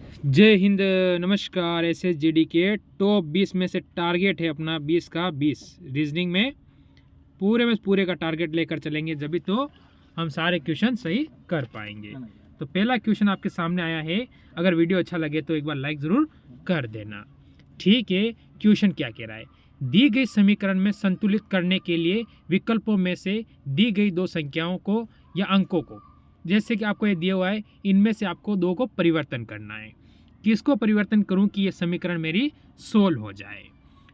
जय हिंद, नमस्कार। SSGD के टॉप 20 में से टारगेट है अपना 20 का 20 रीजनिंग में पूरे का टारगेट लेकर चलेंगे, जभी तो हम सारे क्वेश्चन सही कर पाएंगे। तो पहला क्वेश्चन आपके सामने आया है। अगर वीडियो अच्छा लगे तो एक बार लाइक ज़रूर कर देना, ठीक है। क्वेश्चन क्या कह रहा है? दी गई समीकरण में संतुलित करने के लिए विकल्पों में से दी गई दो संख्याओं को या अंकों को, जैसे कि आपको ये दिया हुआ है, इनमें से आपको दो को परिवर्तन करना है। किसको परिवर्तन करूं कि ये समीकरण मेरी सोल्व हो जाए?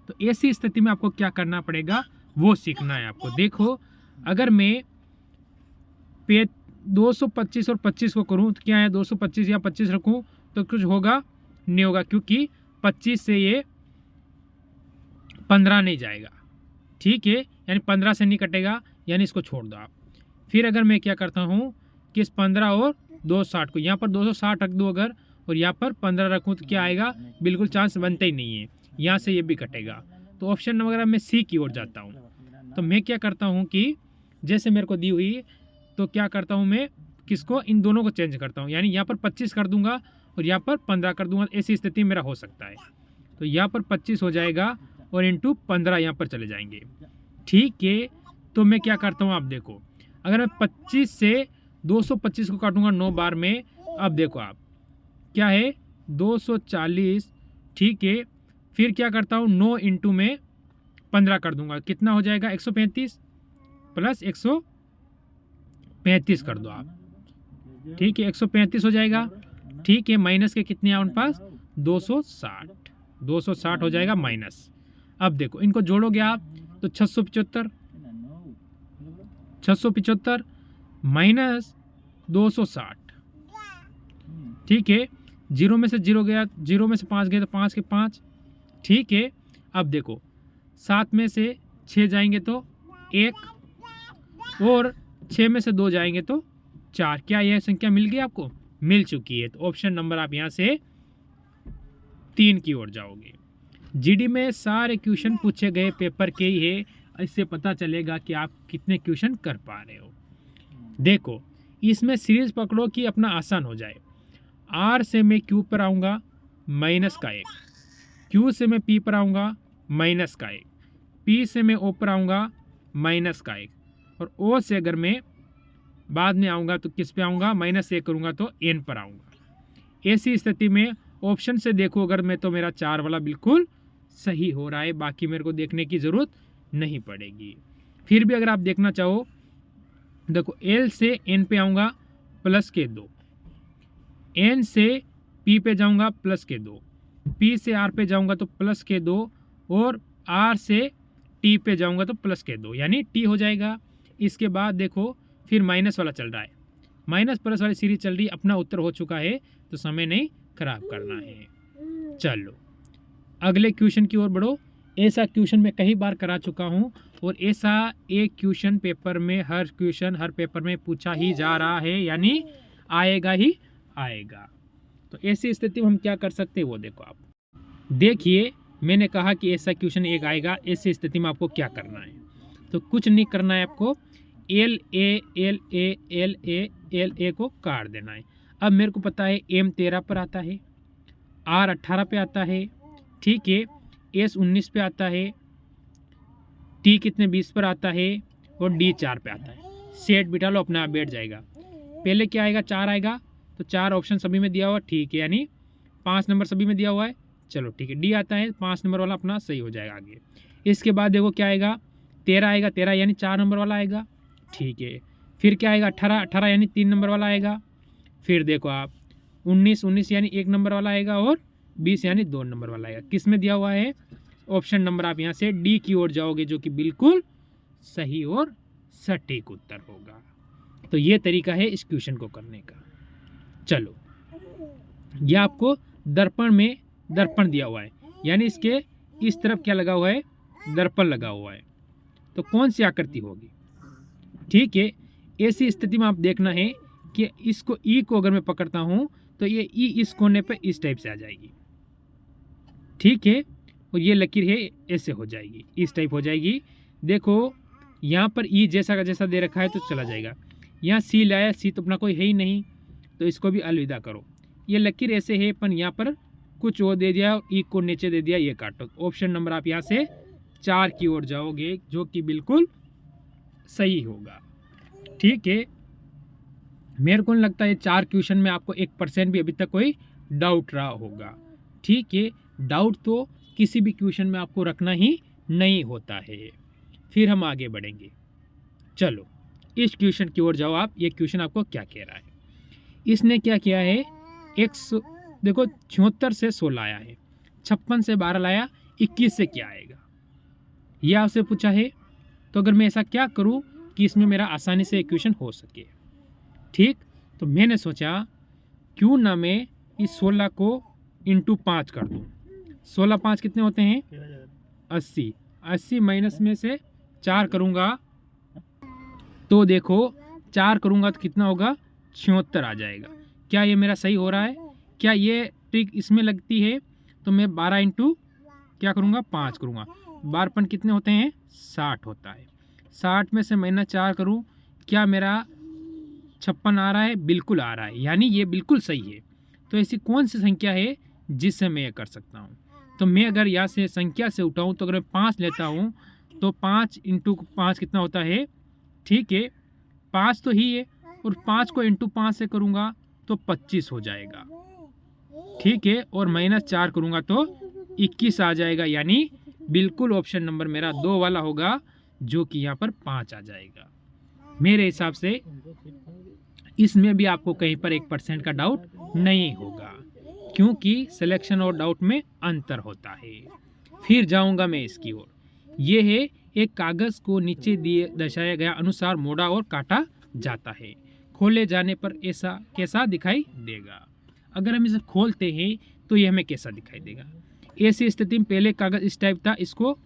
तो ऐसी स्थिति में आपको क्या करना पड़ेगा वो सीखना है आपको। देखो, अगर मैं 225 और 25 को करूं तो क्या है, 225 या 25 रखूं तो कुछ होगा नहीं होगा, क्योंकि 25 से ये 15 नहीं जाएगा, ठीक है। यानी 15 से नहीं कटेगा, यानी इसको छोड़ दो आप। फिर अगर मैं क्या करता हूँ कि इस 15 और 260 को यहाँ पर 260 रख दूँ अगर, और यहाँ पर 15 रखूँ तो क्या आएगा? बिल्कुल चांस बनते ही नहीं है, यहाँ से ये भी कटेगा। तो ऑप्शन नंबर मैं सी की ओर जाता हूँ। तो मैं क्या करता हूँ कि जैसे मेरे को दी हुई, तो क्या करता हूँ मैं, किसको, इन दोनों को चेंज करता हूँ। यानी यहाँ पर 25 कर दूंगा और यहाँ पर 15 कर दूंगा। ऐसी स्थिति मेरा हो सकता है। तो यहाँ पर 25 हो जाएगा और इंटू 15 यहाँ पर चले जाएंगे, ठीक है। तो मैं क्या करता हूँ, आप देखो, अगर मैं 25 से 225 को काटूंगा 9 बार में, अब देखो आप क्या है, 240, ठीक है। फिर क्या करता हूँ, 9 इंटू में 15 कर दूंगा, कितना हो जाएगा? 135 प्लस 135 कर दो आप, ठीक है। 135 हो जाएगा, ठीक है। माइनस के कितने हैं उन पास? 260 हो जाएगा माइनस। अब देखो, इनको जोड़ोगे आप तो 675 माइनस 260, ठीक है। जीरो में से जीरो गया, जीरो में से 5 गए तो 5 के 5, ठीक है। अब देखो, 7 में से 6 जाएंगे तो 1, और 6 में से 2 जाएंगे तो 4। क्या यह संख्या मिल गई आपको? मिल चुकी है। तो ऑप्शन नंबर आप यहाँ से 3 की ओर जाओगे। जीडी में सारे क्वेश्चन पूछे गए पेपर के ही है, इससे पता चलेगा कि आप कितने क्वेश्चन कर पा रहे हो। देखो, इसमें सीरीज पकड़ो कि अपना आसान हो जाए। आर से मैं क्यू पर आऊँगा माइनस का 1, क्यू से मैं पी पर आऊँगा माइनस का 1, पी से मैं ओ पर आऊँगा माइनस का 1, और ओ से अगर मैं बाद में आऊँगा तो किस पे आऊँगा? -1 करूँगा तो एन पर आऊँगा। ऐसी स्थिति में ऑप्शन से देखो अगर मैं, तो मेरा 4 वाला बिल्कुल सही हो रहा है, बाकी मेरे को देखने की ज़रूरत नहीं पड़ेगी। फिर भी अगर आप देखना चाहो, देखो, एल से एन पे आऊँगा प्लस के 2, एन से पी पे जाऊँगा प्लस के 2, पी से आर पे जाऊँगा तो प्लस के 2, और आर से टी पे जाऊँगा तो प्लस के 2, यानी टी हो जाएगा। इसके बाद देखो, फिर माइनस वाला चल रहा है, माइनस प्लस वाली सीरीज चल रही है। अपना उत्तर हो चुका है, तो समय नहीं खराब करना है। चलो अगले क्वेश्चन की ओर बढ़ो। ऐसा क्वेश्चन मैं कई बार करा चुका हूँ, और ऐसा एक क्वेश्चन पेपर में, हर क्वेश्चन हर पेपर में पूछा ही जा रहा है, यानी आएगा ही आएगा। तो ऐसी स्थिति में हम क्या कर सकते हैं वो देखो आप। देखिए, मैंने कहा कि ऐसा क्वेश्चन एक आएगा, ऐसी स्थिति में आपको क्या करना है? तो कुछ नहीं करना है आपको, एल ए को काट देना है। अब मेरे को पता है एम 13 पर आता है, आर 18 पे आता है, ठीक है, एस 19 पे आता है, टी कितने 20 पर आता है, और डी 4 पे आता है। सेट बिठा लो, अपने आप बैठ जाएगा। पहले क्या आएगा? 4 आएगा, तो 4 ऑप्शन सभी में दिया हुआ, ठीक है, यानी 5 नंबर सभी में दिया हुआ है। चलो ठीक है, डी आता है, 5 नंबर वाला अपना सही हो जाएगा आगे। इसके बाद देखो क्या आएगा? 13 आएगा, 13 यानी 4 नंबर वाला आएगा, ठीक है। फिर क्या आएगा? 18 यानी 3 नंबर वाला आएगा। फिर देखो आप 19 यानी 1 नंबर वाला आएगा, और 20 यानी 2 नंबर वाला आएगा। किस में दिया हुआ है? ऑप्शन नंबर आप यहाँ से डी की ओर जाओगे, जो कि बिल्कुल सही और सटीक उत्तर होगा। तो ये तरीका है इस क्वेश्चन को करने का। चलो, यह आपको दर्पण में दर्पण दिया हुआ है, यानी इसके इस तरफ क्या लगा हुआ है? दर्पण लगा हुआ है। तो कौन सी आकृति होगी? ठीक है, ऐसी स्थिति में आप देखना है कि इसको ई को अगर मैं पकड़ता हूं तो ये ई इस कोने पे इस टाइप से आ जाएगी, ठीक है, और ये लकीर है ऐसे हो जाएगी, इस टाइप हो जाएगी। देखो यहाँ पर ई जैसा का जैसा दे रखा है तो चला जाएगा। यहाँ सी लाया, सी तो अपना कोई है ही नहीं, तो इसको भी अलविदा करो। ये लकीर ऐसे है, पर यहाँ पर कुछ और दे दिया, ई को नीचे दे दिया, ये काटो। ऑप्शन नंबर आप यहाँ से 4 की ओर जाओगे, जो कि बिल्कुल सही होगा। ठीक है, मेरे को नहीं लगता है 4 क्वेश्चन में आपको 1% भी अभी तक कोई डाउट रहा होगा। ठीक है, डाउट तो किसी भी क्वेश्चन में आपको रखना ही नहीं होता है। फिर हम आगे बढ़ेंगे। चलो इस क्वेश्चन की ओर जाओ आप। ये क्वेश्चन आपको क्या कह रहा है? इसने क्या किया है, देखो 76 से 16 आया है, 56 से 12 लाया, 21 से क्या आएगा, ये आपसे पूछा है। तो अगर मैं ऐसा क्या करूं कि इसमें मेरा आसानी से क्वेश्चन हो सके। ठीक, तो मैंने सोचा क्यों ना मैं इस 16 को इंटू 5 कर दूं। 16 5 कितने होते हैं? 80। 80 माइनस में से 4 करूंगा तो देखो 4 करूंगा तो कितना होगा? 76 आ जाएगा। क्या ये मेरा सही हो रहा है? क्या ये ट्रिक इसमें लगती है? तो मैं 12 इंटू क्या करूंगा? 5 करूंगा। 12 कितने होते हैं? 60 होता है। 60 में से महीना 4 करूं, क्या मेरा 56 आ रहा है? बिल्कुल आ रहा है, यानी ये बिल्कुल सही है। तो ऐसी कौन सी संख्या है जिससे मैं ये कर सकता हूँ? तो मैं अगर यहाँ से संख्या से उठाऊँ तो अगर मैं 5 लेता हूँ तो 5 इंटू 5 कितना होता है? ठीक है, 5 तो ही है, और 5 को इंटू 5 से करूँगा तो 25 हो जाएगा। ठीक है, और माइनस 4 करूँगा तो 21 आ जाएगा, यानी बिल्कुल ऑप्शन नंबर मेरा 2 वाला होगा, जो कि यहाँ पर 5 आ जाएगा। मेरे हिसाब से इसमें भी आपको कहीं पर 1% का डाउट नहीं होगा, क्योंकि सिलेक्शन और डाउट में अंतर होता है। फिर जाऊंगा मैं इसकी ओर। ये है, एक कागज को नीचे दिए दर्शाया गया अनुसार मोड़ा और काटा जाता है, खोले जाने पर ऐसा कैसा दिखाई देगा? अगर हम इसे खोलते हैं तो ये हमें कैसा दिखाई देगा? ऐसी स्थिति में पहले कागज इस टाइप था, इसको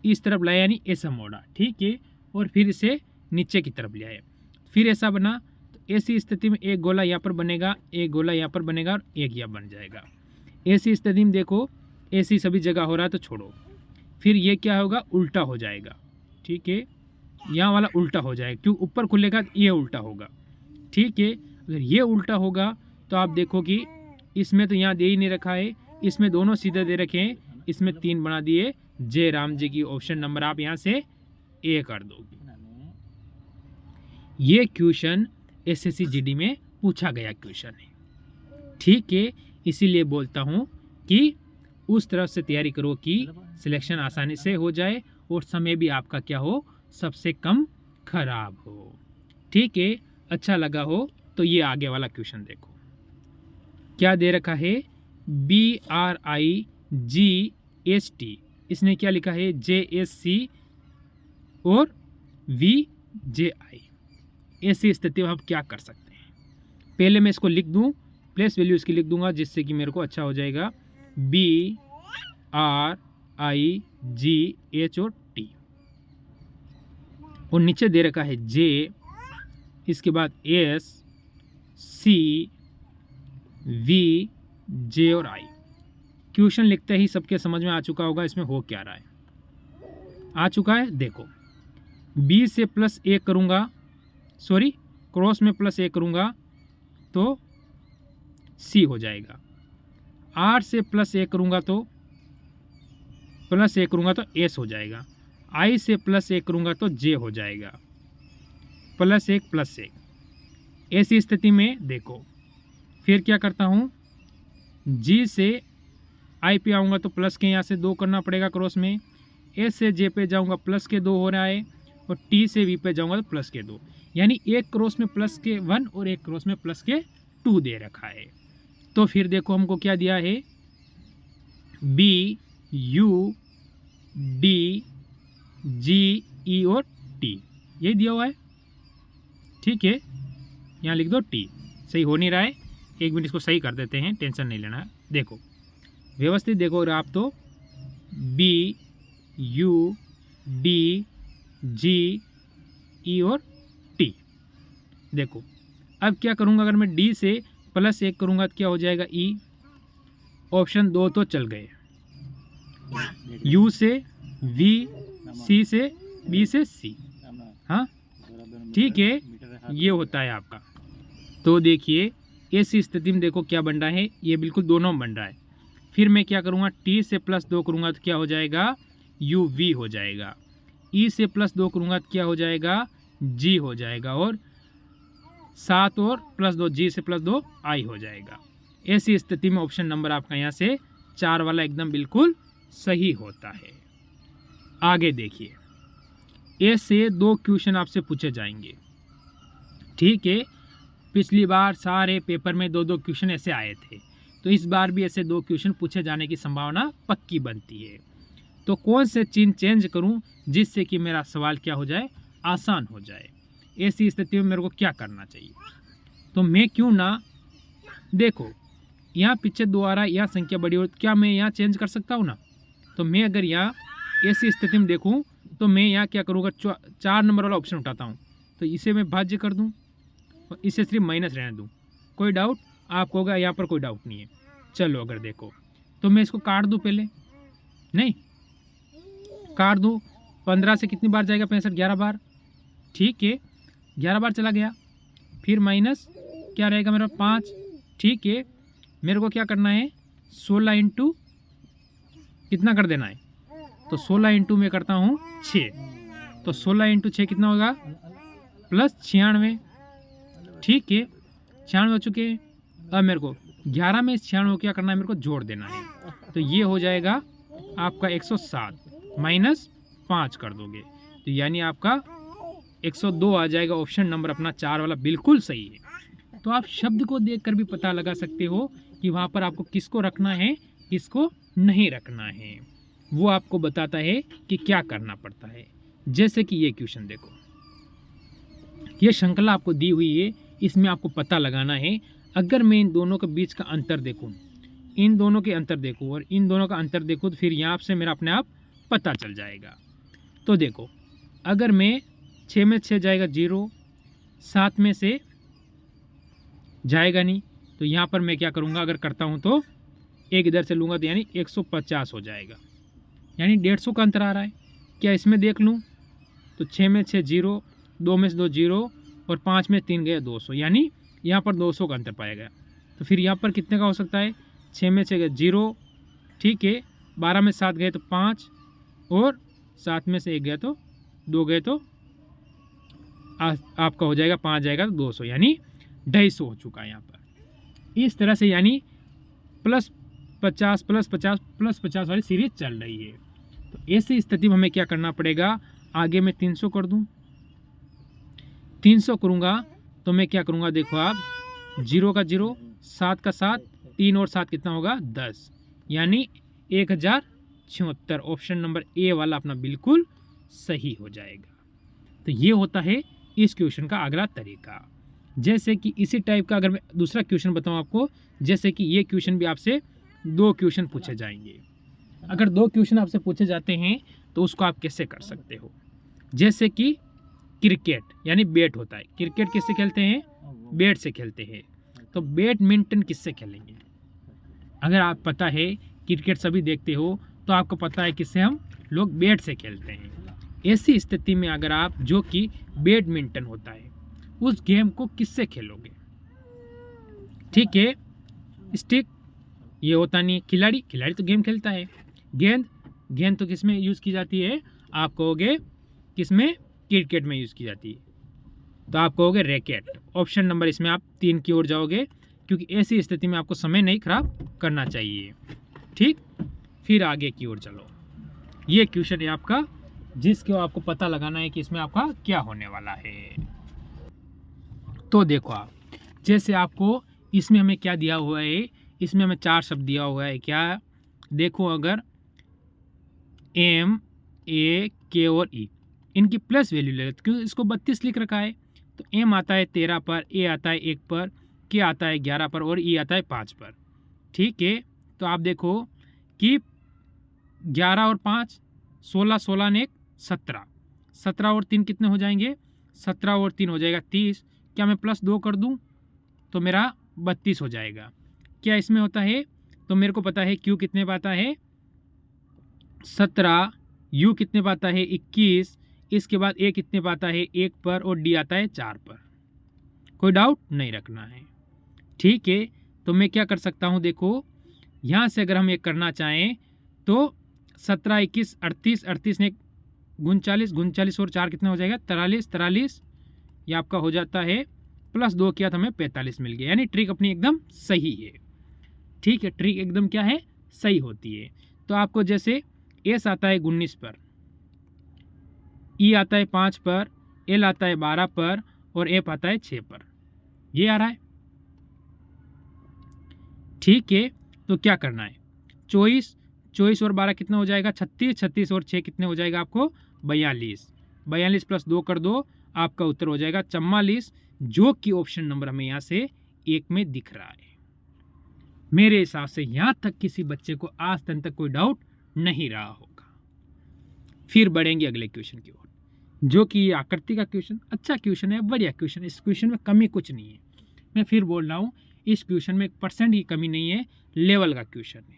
इस तरफ लाया, यानी ऐसा मोड़ा। ठीक है, और फिर इसे नीचे की तरफ ले आया, फिर ऐसा बना। तो ऐसी स्थिति में एक गोला यहाँ पर बनेगा, एक गोला यहाँ पर बनेगा, और एक यहाँ बन जाएगा। ऐसी स्थिति में देखो ऐसी सभी जगह हो रहा है तो छोड़ो। फिर ये क्या होगा? उल्टा हो जाएगा। ठीक है, यहाँ वाला उल्टा हो जाएगा, क्योंकि ऊपर खुलेगा तो ये उल्टा होगा। ठीक है, अगर ये उल्टा होगा तो आप देखो कि इसमें तो यहाँ दे ही नहीं रखा है, इसमें दोनों सीधे दे रखे हैं, इसमें 3 बना दिए। जय राम जी की ऑप्शन नंबर आप यहाँ से ए कर दोगे। ये क्वेश्चन एसएससी जीडी में पूछा गया क्वेश्चन है। ठीक है, इसीलिए बोलता हूँ कि उस तरफ से तैयारी करो कि सिलेक्शन आसानी से हो जाए और समय भी आपका क्या हो? सबसे कम खराब हो। ठीक है, अच्छा लगा हो तो ये आगे वाला क्वेश्चन देखो, क्या दे रखा है? BRIGST, इसने क्या लिखा है? JSC और VJI। ऐसी स्थिति में हम क्या कर सकते हैं? पहले मैं इसको लिख दूं, प्लेस वैल्यू इसकी लिख दूंगा, जिससे कि मेरे को अच्छा हो जाएगा। BRIGH और T, और नीचे दे रखा है J, इसके बाद S C V J और I। क्वेश्चन लिखते ही सबके समझ में आ चुका होगा इसमें हो क्या रहा है। आ चुका है, देखो B से +1 करूँगा, सॉरी क्रॉस में +1 करूँगा तो C हो जाएगा। R से +1 करूँगा तो S हो जाएगा। I से +1 करूँगा तो J हो जाएगा, +1 ऐसी स्थिति में देखो फिर क्या करता हूँ? G से I पे आऊँगा तो प्लस के यहाँ से 2 करना पड़ेगा क्रॉस में। S से J पे जाऊँगा +2 हो रहा है, और T से V पे जाऊँगा तो +2, यानी एक क्रॉस में +1 और एक क्रॉस में +2 दे रखा है। तो फिर देखो हमको क्या दिया है? B U D G E और T, ये दिया हुआ है। ठीक है, यहाँ लिख दो T। सही हो नहीं रहा है, 1 मिनट इसको सही कर देते हैं, टेंशन नहीं लेना है। देखो व्यवस्थित देखो आप तो B U D G E और T। देखो अब क्या करूँगा? अगर मैं D से +1 करूँगा तो क्या हो जाएगा? E। ऑप्शन 2 तो चल गए, U से V, C से B से C। हाँ ठीक है, ये होता है आपका। तो देखिए ऐसी स्थिति में देखो क्या बन रहा है, ये बिल्कुल दोनों में बन रहा है। फिर मैं क्या करूँगा, टी से +2 करूँगा तो क्या हो जाएगा, यू वी हो जाएगा। ई से +2 करूँगा तो क्या हो जाएगा, जी हो जाएगा। और 7 और +2 जी से +2 आई हो जाएगा। ऐसी स्थिति में ऑप्शन नंबर आपका यहाँ से 4 वाला एकदम बिल्कुल सही होता है। आगे देखिए, ऐसे 2 क्वेश्चन आपसे पूछे जाएंगे, ठीक है। पिछली बार सारे पेपर में 2-2 क्वेश्चन ऐसे आए थे, तो इस बार भी ऐसे 2 क्वेश्चन पूछे जाने की संभावना पक्की बनती है। तो कौन से चिन्ह चेंज करूं जिससे कि मेरा सवाल क्या हो जाए, आसान हो जाए। ऐसी स्थिति में मेरे को क्या करना चाहिए, तो मैं क्यों ना, देखो यहाँ पीछे 2 आ रहा है, यहाँ संख्या बड़ी हो, क्या मैं यहाँ चेंज कर सकता हूँ ना। तो मैं अगर यहाँ ऐसी स्थिति में देखूँ तो मैं यहाँ क्या करूँगा, 4 नंबर वाला ऑप्शन उठाता हूँ, तो इसे मैं भाज्य कर दूँ और इसे सिर्फ माइनस रहने दूँ। कोई डाउट आपको होगा, यहाँ पर कोई डाउट नहीं है। चलो अगर देखो तो मैं इसको काट दूँ, पहले नहीं काट दूँ। 15 से कितनी बार जाएगा, 65, 11 बार, ठीक है, 11 बार चला गया। फिर माइनस क्या रहेगा मेरा, 5, ठीक है। मेरे को क्या करना है, 16 इंटू कितना कर देना है, तो 16 इंटू मैं करता हूँ 6, तो 16 इंटू 6 कितना होगा, +96, ठीक है। 96 हो चुके हैं। अब मेरे को 11 में 96 क्या करना है, मेरे को जोड़ देना है, तो ये हो जाएगा आपका 107 माइनस 5 कर दोगे तो यानी आपका 102 आ जाएगा। ऑप्शन नंबर अपना 4 वाला बिल्कुल सही है। तो आप शब्द को देखकर भी पता लगा सकते हो कि वहाँ पर आपको किसको रखना है, किसको नहीं रखना है, वो आपको बताता है कि क्या करना पड़ता है। जैसे कि ये क्वेश्चन देखो, ये श्रृंखला आपको दी हुई है, इसमें आपको पता लगाना है। अगर मैं इन दोनों के बीच का अंतर देखूं, इन दोनों के अंतर देखूं और इन दोनों का अंतर देखूं, तो फिर यहाँ से मेरा अपने आप पता चल जाएगा। तो देखो, अगर मैं 6 में 6 जाएगा 0, 7 में से जाएगा नहीं, तो यहाँ पर मैं क्या करूँगा, अगर करता हूँ तो एक इधर से लूँगा तो यानी 150 हो जाएगा, यानी 150 का अंतर आ रहा है। क्या इसमें देख लूँ तो 6 में 6 0, 2 में से 2 0 और 5 में 3 गए 200, यानी यहाँ पर 200 का अंतर पाया गया। तो फिर यहाँ पर कितने का हो सकता है, 6 में 6 गए 0, ठीक है, 12 में 7 गए तो 5 और 7 में से 1 गया तो 2 गए तो आपका हो जाएगा 5 जाएगा तो 200, यानी 250 हो चुका है यहाँ पर। इस तरह से यानी +50 +50 +50 वाली सीरीज चल रही है। तो ऐसी स्थिति में हमें क्या करना पड़ेगा, आगे मैं 300 कर दूं, 300 करूँगा तो मैं क्या करूँगा, देखो आप 0 का 0, 7 का 7, 3 और 7 कितना होगा 10, यानी 1076। ऑप्शन नंबर ए वाला अपना बिल्कुल सही हो जाएगा। तो ये होता है इस क्वेश्चन का अगला तरीका। जैसे कि इसी टाइप का अगर मैं दूसरा क्वेश्चन बताऊँ आपको, जैसे कि ये क्वेश्चन भी आपसे 2 क्वेश्चन पूछे जाएंगे। अगर 2 क्वेश्चन आपसे पूछे जाते हैं तो उसको आप कैसे कर सकते हो, जैसे कि क्रिकेट यानी बैट होता है, क्रिकेट किससे खेलते हैं, बैट से खेलते हैं। तो बैडमिंटन किससे खेलेंगे, अगर आप पता है क्रिकेट सभी देखते हो तो आपको पता है किससे हम लोग बैट से खेलते हैं। ऐसी स्थिति में अगर आप जो कि बैडमिंटन होता है उस गेम को किससे खेलोगे, ठीक है। स्टिक ये होता नहीं है, खिलाड़ी तो गेम खेलता है। गेंद तो किस में यूज़ की जाती है, आप कहोगे किसमें, क्रिकेट में यूज़ की जाती है, तो आप कहोगे रैकेट। ऑप्शन नंबर इसमें आप 3 की ओर जाओगे, क्योंकि ऐसी स्थिति में आपको समय नहीं खराब करना चाहिए, ठीक। फिर आगे की ओर चलो, ये क्वेश्चन है आपका जिसको आपको पता लगाना है कि इसमें आपका क्या होने वाला है। तो देखो आप, जैसे आपको इसमें हमें क्या दिया हुआ है, इसमें हमें 4 शब्द दिया हुआ है। क्या देखो, अगर M A K और E इनकी प्लस वैल्यू ले, क्योंकि इसको 32 लिख रखा है, तो M आता है 13 पर, A आता है 1 पर, K आता है 11 पर और E आता है 5 पर, ठीक है। तो आप देखो कि 11 और 5 16, 16 ने 1 17, 17 और 3 कितने हो जाएंगे, 17 और 3 हो जाएगा 30। क्या मैं +2 कर दूं तो मेरा 32 हो जाएगा। क्या इसमें होता है, तो मेरे को पता है Q कितने पाता है 17, U कितने पाता है 21, इसके बाद A कितने पाता है 1 पर और D आता है 4 पर। कोई डाउट नहीं रखना है। ठीक है, तो मैं क्या कर सकता हूँ, देखो यहाँ से अगर हम ये करना चाहें तो 17, 21, 38, 38 ने 39, 39 और 4 कितना हो जाएगा 43, 43 ये आपका हो जाता है, प्लस 2 किया तो हमें 45 मिल गया। यानी ट्रिक अपनी एकदम सही है। ठीक है, ट्रिक एकदम क्या है, सही होती है। तो आपको जैसे एस आता है 19 पर, ई आता है 5 पर, एल आता है 12 पर और एफ आता है 6 पर, ये आ रहा है। ठीक है, तो क्या करना है, 24, 24 और 12 कितना हो जाएगा 36, 36 और 6 कितने हो जाएगा आपको 42, 42 प्लस 2 कर दो, आपका उत्तर हो जाएगा 44, जो कि ऑप्शन नंबर हमें यहाँ से 1 में दिख रहा है। मेरे हिसाब से यहाँ तक किसी बच्चे को आज तक कोई डाउट नहीं रहा होगा। फिर बढ़ेंगे अगले क्वेश्चन की ओर, जो कि ये आकृति का क्वेश्चन अच्छा क्वेश्चन है, बढ़िया क्वेश्चन। इस क्वेश्चन में कमी कुछ नहीं है, मैं फिर बोल रहा हूँ, इस क्वेश्चन में 1% की कमी नहीं है, लेवल का क्वेश्चन है।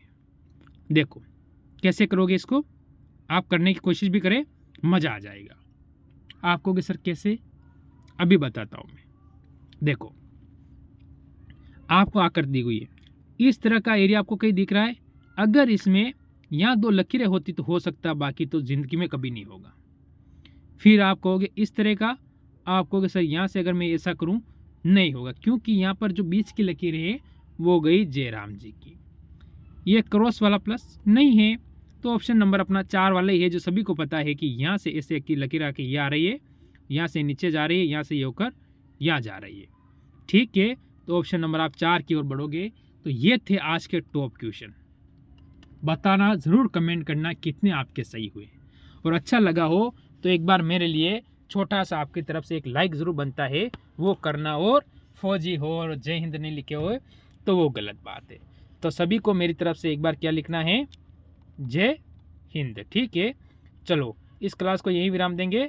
देखो कैसे करोगे इसको, आप करने की कोशिश भी करें, मज़ा आ जाएगा। आप कहोगे सर कैसे, अभी बताता हूँ मैं। देखो आपको आकृति दी हुई है, इस तरह का एरिया आपको कहीं दिख रहा है, अगर इसमें यहाँ 2 लकीरें होती तो हो सकता, बाकी तो ज़िंदगी में कभी नहीं होगा। फिर आप कहोगे इस तरह का, आप कहोगे सर यहाँ से अगर मैं ऐसा करूँ नहीं होगा, क्योंकि यहाँ पर जो बीच की लकीरें हैं वो गई जयराम जी की, ये क्रॉस वाला प्लस नहीं है, तो ऑप्शन नंबर अपना 4 वाला ही है, जो सभी को पता है कि यहाँ से ऐसे की लकीर आके ये आ रही है, यहाँ से नीचे जा रही है, यहाँ से ये होकर यहाँ जा रही है। ठीक है, तो ऑप्शन नंबर आप 4 की ओर बढ़ोगे। तो ये थे आज के टॉप क्वेश्चन। बताना ज़रूर कमेंट करना कितने आपके सही हुए, और अच्छा लगा हो तो एक बार मेरे लिए छोटा सा आपकी तरफ से एक लाइक ज़रूर बनता है, वो करना। और फौजी हो और जय हिंद नहीं लिखे हो तो वो गलत बात है। तो सभी को मेरी तरफ से एक बार क्या लिखना है, जय हिंद। ठीक है, चलो इस क्लास को यहीं विराम देंगे।